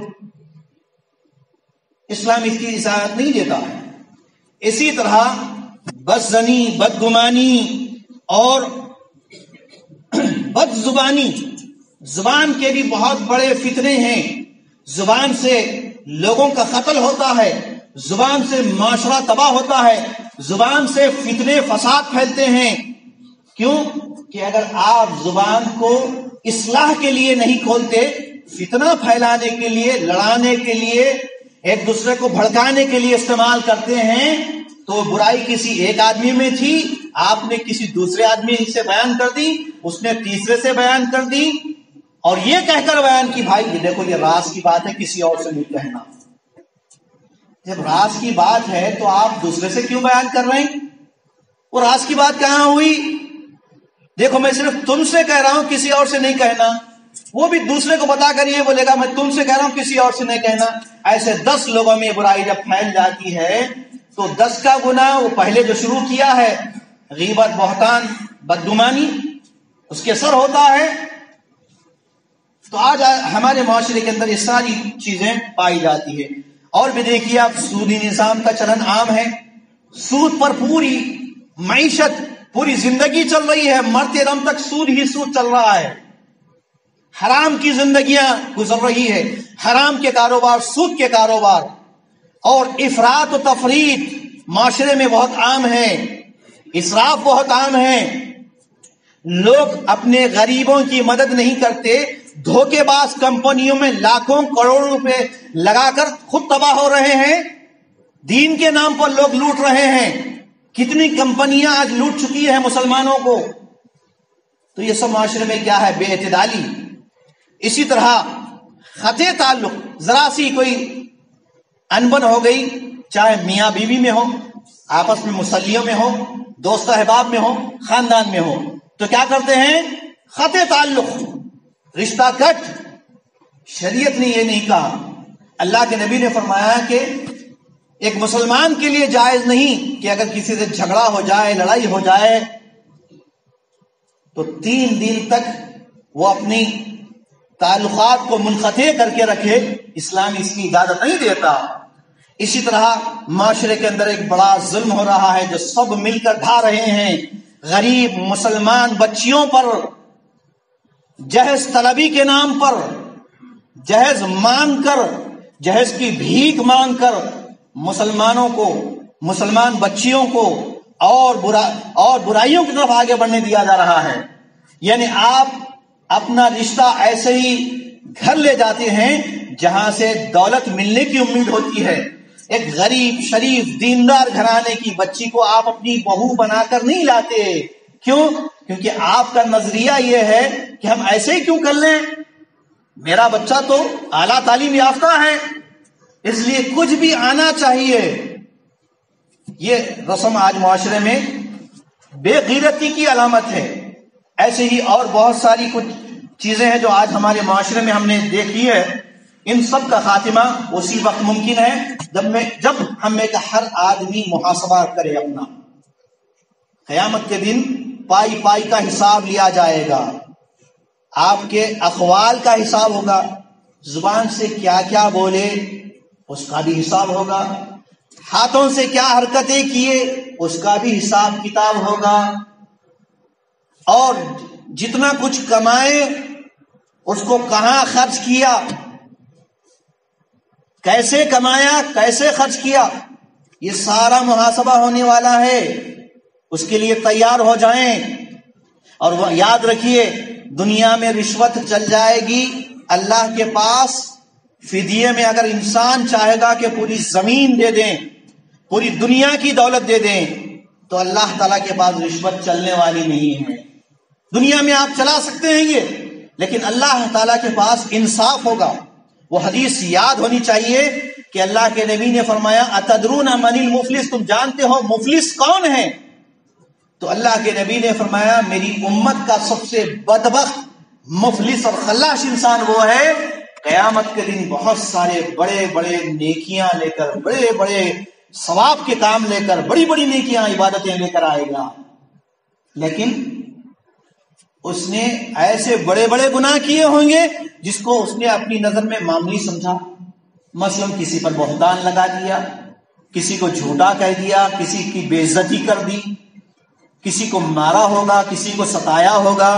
Speaker 2: اسلام اس کی اجازت نہیں دیتا ہے۔ اسی طرح بدزنی، بدگمانی اور بد زبانی، زبان کے بھی بہت بڑے فتنے ہیں۔ زبان سے لوگوں کا قتل ہوتا ہے، زبان سے معاشرہ تباہ ہوتا ہے، زبان سے فتنے فساد پھیلتے ہیں۔ کیوں کہ اگر آپ زبان کو اصلاح کے لیے نہیں کھولتے، فتنہ پھیلانے کے لیے، لڑانے کے لیے، ایک دوسرے کو بھڑکانے کے لیے استعمال کرتے ہیں، تو برائی کسی ایک آدمی میں تھی، آپ نے کسی دوسرے آدمی سے بیان کر دی، اس نے تیسرے سے بیان کر دی، اور یہ کہہ کر بیان کی بھائی یہ دیکھو یہ راز کی بات ہے، کسی اور سے نہیں کہنا۔ جب راز کی بات ہے تو آپ دوسرے سے کیوں بیان کر رہے ہیں؟ وہ راز کی بات کہاں ہوئی؟ دیکھو میں صرف تم سے کہہ رہا ہوں، کسی اور سے نہیں کہنا۔ وہ بھی دوسرے کو بتا کر یہ بولے گا میں تم سے کہہ رہا ہوں، کسی اور سے نہیں کہنا۔ ایسے 10 لوگوں میں برائی جب پھیل جاتی ہے تو 10 کا گناہ وہ پہلے جو شروع کیا ہے، غیبت، بہتان، بدگمانی، اس کے سر ہوتا ہے۔ تو آج ہمارے معاشرے کے اندر یہ ساری چیزیں پائی جاتی ہے۔ اور بھی دیکھیے آپ، سودی نظام کا چلن عام ہے، سود پر پوری معیشت، پوری زندگی چل رہی ہے، مرتے دم تک سود ہی سود چل رہا ہے، حرام کی زندگیاں گزر رہی ہے، حرام کے کاروبار، سود کے کاروبار، اور افراط و تفریط معاشرے میں بہت عام ہے، اسراف بہت عام ہے۔ لوگ اپنے غریبوں کی مدد نہیں کرتے، دھوکے باز کمپنیوں میں لاکھوں کروڑوں روپے لگا کر خود تباہ ہو رہے ہیں، دین کے نام پر لوگ لوٹ رہے ہیں۔ کتنی کمپنیاں آج لوٹ چکی ہیں مسلمانوں کو۔ تو یہ سب معاشرے میں کیا ہے؟ بے اعتدالی۔ اسی طرح خطے تعلق، ذرا سی کوئی انبن ہو گئی، چاہے میاں بیوی میں ہو، آپس میں مسلیوں میں ہو، دوست احباب میں ہو، خاندان میں ہو، تو کیا کرتے ہیں؟ خطے تعلق، رشتہ کٹ۔ شریعت نے یہ نہیں کہا۔ اللہ کے نبی نے فرمایا کہ ایک مسلمان کے لیے جائز نہیں کہ اگر کسی سے جھگڑا ہو جائے، لڑائی ہو جائے، تو 3 دن تک وہ اپنی تعلقات کو منقطع کر کے رکھے۔ اسلام اس کی اجازت نہیں دیتا۔ اسی طرح معاشرے کے اندر ایک بڑا ظلم ہو رہا ہے جو سب مل کر ڈھا رہے ہیں، غریب مسلمان بچیوں پر جہیز طلبی کے نام پر جہیز مانگ کر، جہیز کی بھیک مانگ کر مسلمانوں کو، مسلمان بچیوں کو اور برائیوں کی طرف آگے بڑھنے دیا جا رہا ہے۔ یعنی آپ اپنا رشتہ ایسے ہی گھر لے جاتے ہیں جہاں سے دولت ملنے کی امید ہوتی ہے، ایک غریب شریف دیندار گھرانے کی بچی کو آپ اپنی بہو بنا کر نہیں لاتے. کیوں؟ کیونکہ آپ کا نظریہ یہ ہے کہ ہم ایسے ہی کیوں کر لیں، میرا بچہ تو اعلیٰ تعلیم یافتہ ہے، اس لیے کچھ بھی آنا چاہیے. یہ رسم آج معاشرے میں بے غیرتی کی علامت ہے. ایسے ہی اور بہت ساری کچھ چیزیں ہیں جو آج ہمارے معاشرے میں ہم نے دیکھی ہے. ان سب کا خاتمہ اسی وقت ممکن ہے جب ہم میں کا ہر آدمی محاسبہ کرے اپنا. قیامت کے دن پائی پائی کا حساب لیا جائے گا. آپ کے اقوال کا حساب ہوگا، زبان سے کیا کیا بولے اس کا بھی حساب ہوگا، ہاتھوں سے کیا حرکتیں کیے اس کا بھی حساب کتاب ہوگا، اور جتنا کچھ کمائے اس کو کہاں خرچ کیا، کیسے کمایا، کیسے خرچ کیا، یہ سارا محاسبہ ہونے والا ہے. اس کے لیے تیار ہو جائیں. اور وہ یاد رکھیے، دنیا میں رشوت چل جائے گی، اللہ کے پاس فدیے میں اگر انسان چاہے گا کہ پوری زمین دے دیں، پوری دنیا کی دولت دے دیں، تو اللہ تعالیٰ کے پاس رشوت چلنے والی نہیں ہے. دنیا میں آپ چلا سکتے ہیں یہ، لیکن اللہ تعالیٰ کے پاس انصاف ہوگا. وہ حدیث یاد ہونی چاہیے کہ اللہ کے نبی نے فرمایا اتدرون من المفلس، تم جانتے ہو مفلس کون ہے؟ تو اللہ کے نبی نے فرمایا میری امت کا سب سے بدبخت مفلس اور خلاش انسان وہ ہے قیامت کے دن بہت سارے بڑے بڑے نیکیاں لے کر، بڑے بڑے ثواب کے کام لے کر، بڑی بڑی نیکیاں عبادتیں لے کر آئے گا، لیکن اس نے ایسے بڑے بڑے گناہ کیے ہوں گے جس کو اس نے اپنی نظر میں معمولی سمجھا. مثلا کسی پر بہتان لگا دیا، کسی کو جھوٹا کہہ دیا، کسی کی بے عزتی کر دی، کسی کو مارا ہوگا، کسی کو ستایا ہوگا.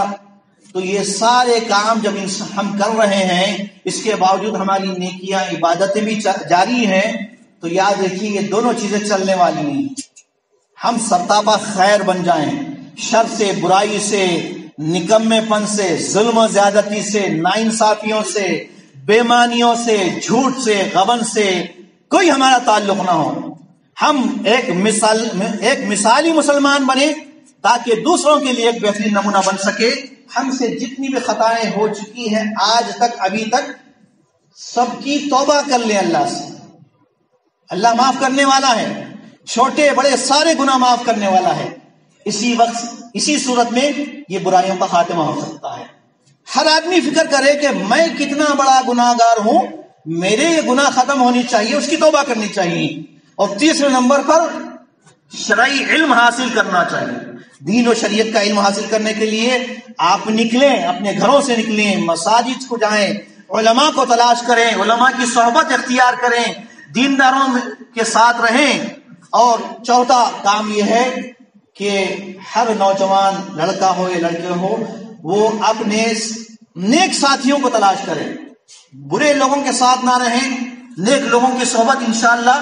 Speaker 2: تو یہ سارے کام جب ہم کر رہے ہیں، اس کے باوجود ہماری نیکیاں عبادتیں بھی جاری ہیں، تو یاد رکھیے یہ دونوں چیزیں چلنے والی نہیں. ہم سرتاپا خیر بن جائیں، شر سے، برائی سے، نکمے پن سے، ظلم و زیادتی سے، ناانصافیوں سے، بےمانیوں سے، جھوٹ سے، غبن سے کوئی ہمارا تعلق نہ ہو. ہم ایک مثالی مسلمان بنے تاکہ دوسروں کے لیے ایک بہترین نمونہ بن سکے. ہم سے جتنی بھی خطائیں ہو چکی ہیں آج تک، ابھی تک، سب کی توبہ کر لیں اللہ سے. اللہ معاف کرنے والا ہے، چھوٹے بڑے سارے گناہ معاف کرنے والا ہے. اسی وقت، اسی صورت میں یہ برائیوں کا خاتمہ ہو سکتا ہے. ہر آدمی فکر کرے کہ میں کتنا بڑا گناہ گار ہوں، میرے یہ گناہ ختم ہونی چاہیے، اس کی توبہ کرنی چاہیے. اور تیسرے نمبر پر شرعی علم حاصل کرنا چاہیے. دین و شریعت کا علم حاصل کرنے کے لیے آپ نکلیں، اپنے گھروں سے نکلیں، مساجد کو جائیں، علماء کو تلاش کریں، علماء کی صحبت اختیار کریں، دینداروں کے ساتھ رہیں. اور چوتھا کام یہ ہے کہ ہر نوجوان لڑکا ہو یا لڑکے ہو، وہ اپنے نیک ساتھیوں کو تلاش کریں، برے لوگوں کے ساتھ نہ رہیں. نیک لوگوں کی صحبت انشاءاللہ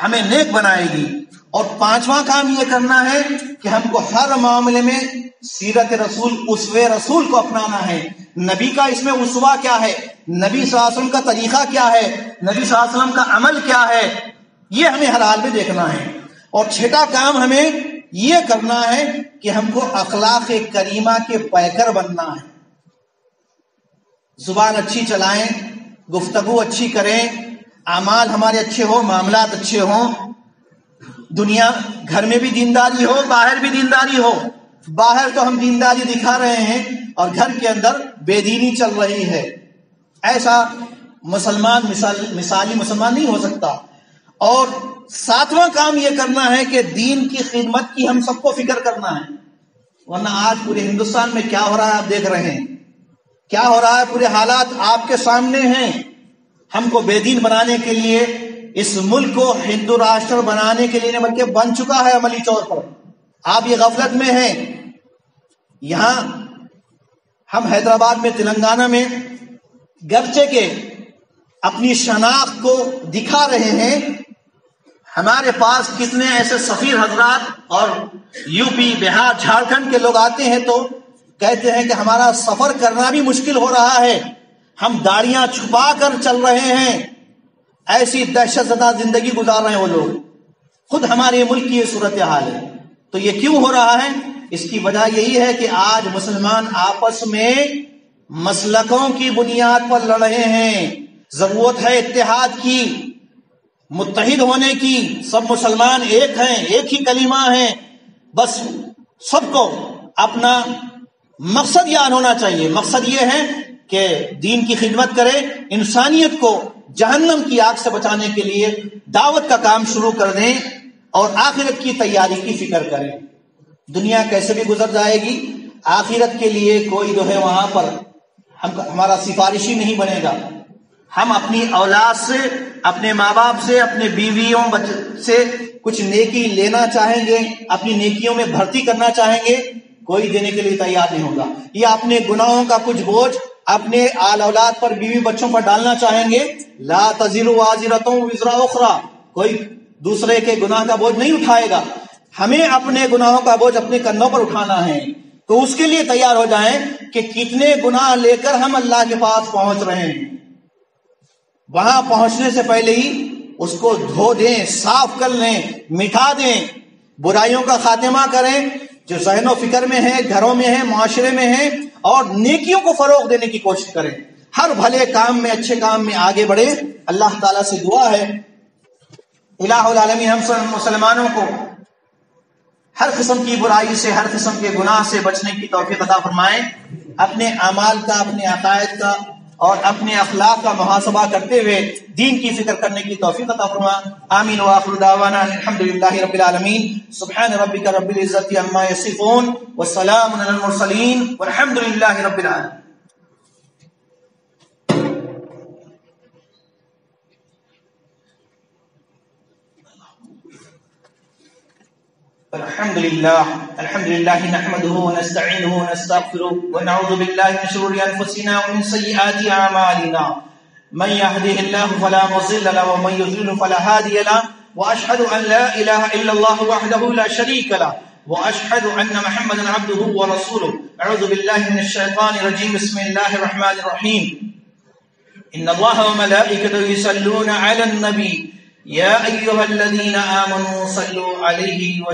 Speaker 2: ہمیں نیک بنائے گی. اور پانچواں کام یہ کرنا ہے کہ ہم کو ہر معاملے میں سیرت رسول، اسوہ رسول کو اپنانا ہے. نبی کا اس میں اسوہ کیا ہے، نبی صلی اللہ علیہ وسلم کا طریقہ کیا ہے، نبی صلی اللہ علیہ وسلم کا عمل کیا ہے، یہ ہمیں ہر حال میں دیکھنا ہے. اور چھٹا کام ہمیں یہ کرنا ہے کہ ہم کو اخلاق کریمہ کے پیکر بننا ہے. زبان اچھی چلائیں، گفتگو اچھی کریں، اعمال ہمارے اچھے ہو، معاملات اچھے ہوں. دنیا گھر میں بھی دینداری ہو، باہر بھی دینداری ہو. باہر تو ہم دینداری دکھا رہے ہیں اور گھر کے اندر بے دینی چل رہی ہے. ایسا مسلمان مثالی مسلمان نہیں ہو سکتا. اور ساتواں کام یہ کرنا ہے کہ دین کی خدمت کی ہم سب کو فکر کرنا ہے. ورنہ آج پورے ہندوستان میں کیا ہو رہا ہے آپ دیکھ رہے ہیں، کیا ہو رہا ہے، پورے حالات آپ کے سامنے ہیں. ہم کو بے دین بنانے کے لیے، اس ملک کو ہندو راشٹر بنانے کے لیے بلکہ بن چکا ہے عملی طور پر. آپ یہ غفلت میں ہیں. یہاں ہم حیدرآباد میں، تلنگانہ میں، گرچہ کے اپنی شناخت کو دکھا رہے ہیں، ہمارے پاس کتنے ایسے سفیر حضرات اور یو پی، بہار، جھارکھنڈ کے لوگ آتے ہیں تو کہتے ہیں کہ ہمارا سفر کرنا بھی مشکل ہو رہا ہے. ہم داڑیاں چھپا کر چل رہے ہیں، ایسی دہشت زدہ زندگی گزار رہے ہیں وہ لوگ. خود ہمارے ملک کی یہ صورتحال ہے. تو یہ کیوں ہو رہا ہے؟ اس کی وجہ یہی ہے کہ آج مسلمان آپس میں مسلکوں کی بنیاد پر لڑ رہے ہیں. ضرورت ہے اتحاد کی، متحد ہونے کی. سب مسلمان ایک ہیں، ایک ہی کلمہ ہیں. بس سب کو اپنا مقصد یاد ہونا چاہیے. مقصد یہ ہے کہ دین کی خدمت کرے، انسانیت کو جہنم کی آگ سے بچانے کے لیے دعوت کا کام شروع کر دیں اور آخرت کی تیاری کی فکر کریں. دنیا کیسے بھی گزر جائے گی، آخرت کے لیے کوئی جو ہے وہاں پر ہمارا سفارشی نہیں بنے گا. ہم اپنی اولاد سے، اپنے ماں باپ سے، اپنے بیویوں سے کچھ نیکی لینا چاہیں گے، اپنی نیکیوں میں بھرتی کرنا چاہیں گے، کوئی دینے کے لیے تیار نہیں ہوگا. یا اپنے گناہوں کا کچھ بوجھ اپنے آل اولاد پر، بیوی بچوں پر ڈالنا چاہیں گے. لا تزر وازرۃ وزر اخرى، کوئی دوسرے کے گناہ کا بوجھ نہیں اٹھائے گا. ہمیں اپنے گناہوں کا بوجھ اپنے کندھوں پر اٹھانا ہے. تو اس کے لیے تیار ہو جائیں کہ کتنے گناہ لے کر ہم اللہ کے پاس پہنچ رہے ہیں. وہاں پہنچنے سے پہلے ہی اس کو دھو دیں، صاف کر لیں، مٹا دیں. برائیوں کا خاتمہ کریں جو ذہن و فکر میں ہے، گھروں میں ہے، معاشرے میں ہے، اور نیکیوں کو فروغ دینے کی کوشش کریں. ہر بھلے کام میں، اچھے کام میں آگے بڑھیں. اللہ تعالیٰ سے دعا ہے الہ العالمین ہم سب مسلمانوں کو ہر قسم کی برائی سے، ہر قسم کے گناہ سے بچنے کی توفیق عطا فرمائیں. اپنے اعمال کا، اپنے عقائد کا اور اپنے اخلاق کا محاسبہ کرتے ہوئے دین کی فکر کرنے کی توفیق عطا فرما. آمین. وآخر دعوانا الحمدللہ رب العالمین. سبحان ربک رب العزت عما یصفون والسلام علی المرسلین والحمدللہ رب العالمین. الحمد لله نحمده ونستعينه ونستغفره ونعوذ بالله من شرور انفسنا ومن سيئات اعمالنا. من يهده الله فلا مضل له ومن يضلل فلا هادي له. واشهد ان لا اله الا الله وحده لا شريك له واشهد ان محمدا عبده ورسوله. اعوذ بالله من الشيطان الرجيم. بسم الله الرحمن الرحيم. ان الله وملائكته يصلون على النبي يا ايها الذين امنوا صلوا عليه وسلموا